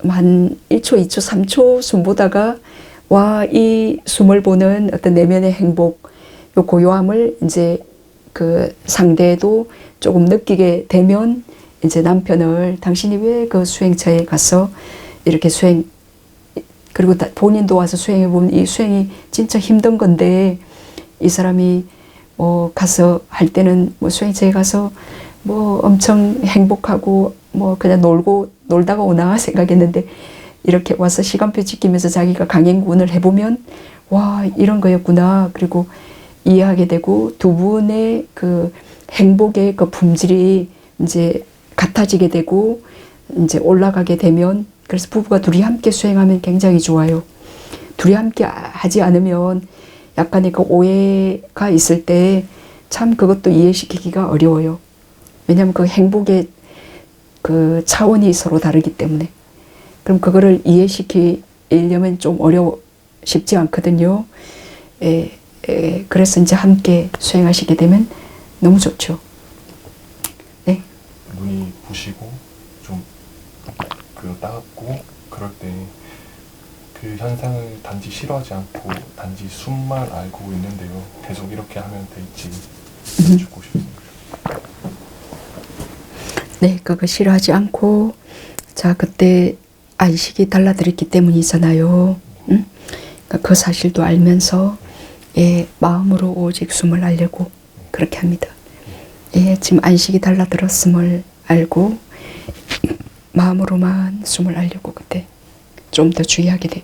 한 1초, 2초, 3초 숨 보다가 이 숨을 보는 어떤 내면의 행복, 요 고요함을 이제 그 상대도 조금 느끼게 되면 이제 남편을 당신이 왜 그 수행처에 가서 이렇게 그리고 본인도 와서 수행해보면 이 수행이 진짜 힘든 건데 이 사람이 가서 할 때는 수행처에 가서 엄청 행복하고 그냥 놀다가 오나 생각했는데, 이렇게 와서 시간표 지키면서 자기가 강행군을 해보면 이런 거였구나. 그리고 이해하게 되고 두 분의 그 행복의 그 품질이 이제 같아지게 되고 이제 올라가게 되면, 그래서 부부가 둘이 함께 수행하면 굉장히 좋아요. 둘이 함께 하지 않으면 약간의 그 오해가 있을 때 참 그것도 이해시키기가 어려워요. 왜냐하면 그 행복의 그 차원이 서로 다르기 때문에. 그럼 그거를 이해시키려면 좀 쉽지 않거든요. 그래서 이제 함께 수행하시게 되면 너무 좋죠. 네. 눈이 부시고 좀 따갑고 그럴 때 그 현상을 단지 싫어하지 않고 단지 숨만 알고 있는데요. 계속 이렇게 하면 될지 여쭙고 싶습니다. 네, 그거 싫어하지 않고, 자, 그때 안식이 달라들었기 때문이잖아요. 응? 그러니까 그 사실도 알면서 마음으로 오직 숨을 알려고 그렇게 합니다. 지금 안식이 달라들었음을 알고 마음으로만 숨을 알려고 그때 좀 더 주의하게 돼.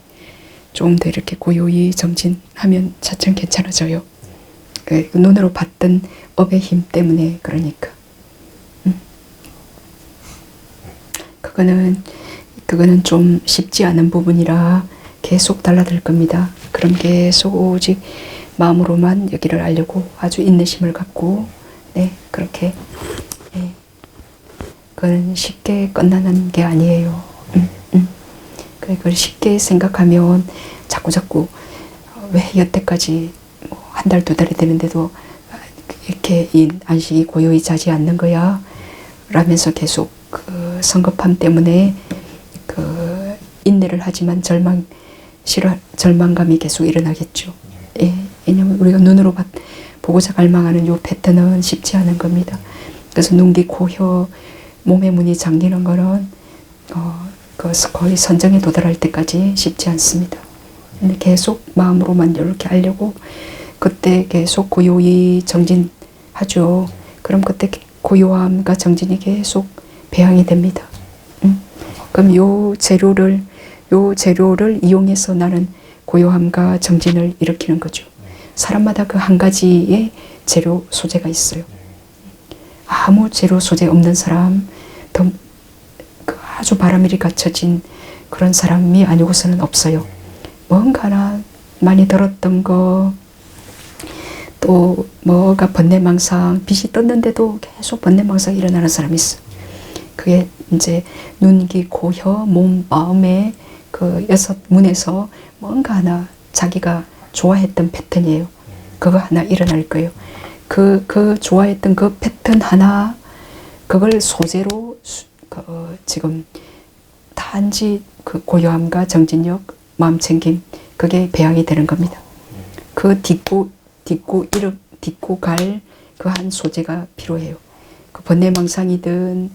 좀 더 이렇게 고요히 정진하면 차츰 괜찮아져요. 눈으로 봤던 업의 힘 때문에 그러니까. 그거는 좀 쉽지 않은 부분이라 계속 달라들 겁니다. 그럼 계속 오직 마음으로만 여기를 알려고 아주 인내심을 갖고 네 그렇게 네. 그건 쉽게 끝나는 게 아니에요. 그걸 쉽게 생각하면 자꾸 왜 여태까지 뭐 한 달, 두 달이 되는데도 이렇게 안식이 고요히 자지 않는 거야 라면서 계속 그 성급함 때문에 그 인내를 하지만 절망감이 계속 일어나겠죠. 예, 왜냐면 우리가 눈으로 보고자 갈망하는 요 패턴은 쉽지 않은 겁니다. 그래서 눈, 귀, 코, 혀, 몸의 문이 잠기는 거는 거의 선정에 도달할 때까지 쉽지 않습니다. 근데 계속 마음으로만 이렇게 하려고 그때 계속 고요히 정진하죠. 그럼 그때 고요함과 정진이 계속 배양이 됩니다. 그럼 요 재료를 이용해서 나는 고요함과 정진을 일으키는 거죠. 사람마다 그 한 가지의 재료 소재가 있어요. 아무 재료 소재 없는 사람, 아주 바람일이 갖춰진 그런 사람이 아니고서는 없어요. 뭔가 하나 많이 들었던 거, 또 뭐가 번뇌망상, 빛이 떴는데도 계속 번뇌망상이 일어나는 사람이 있어요. 그게 이제 눈, 귀, 코, 혀, 몸, 마음의 그 6문에서 뭔가 하나 자기가 좋아했던 패턴이에요. 그거 하나 일어날 거예요. 그 좋아했던 그 패턴 하나, 그걸 소재로 지금 단지 그 고요함과 정진력, 마음챙김, 그게 배양이 되는 겁니다. 그 딛고 갈 그 한 소재가 필요해요. 그 번뇌망상이든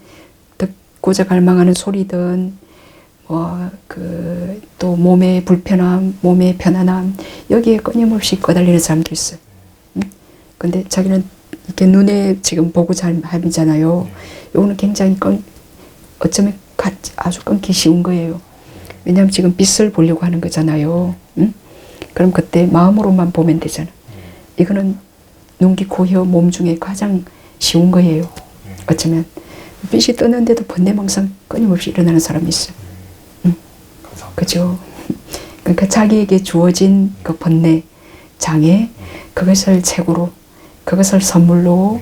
듣고자 갈망하는 소리든 또 몸의 불편함, 몸의 편안함, 여기에 끊임없이 꺼달리는 사람도 있어요. 근데 자기는 이렇게 눈에 지금 보고자 함이잖아요. 요거는 굉장히 어쩌면 아주 끊기 쉬운 거예요. 왜냐하면 지금 빛을 보려고 하는 거잖아요. 그럼 그때 마음으로만 보면 되잖아. 이거는 눈, 귀, 코, 혀, 몸 중에 가장 쉬운 거예요. 어쩌면 빛이 뜨는데도 번뇌망상 끊임없이 일어나는 사람이 있어요. 그죠? 그러니까 자기에게 주어진 그 번뇌, 장애, 그것을 책으로, 그것을 선물로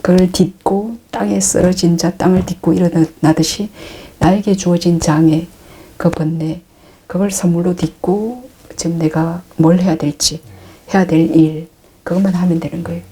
그걸 딛고 땅에 쓰러진 자 땅을 딛고 일어나듯이 나에게 주어진 장애, 그 번뇌, 그걸 선물로 딛고 지금 내가 뭘 해야 될지, 해야 될 일, 그것만 하면 되는 거예요.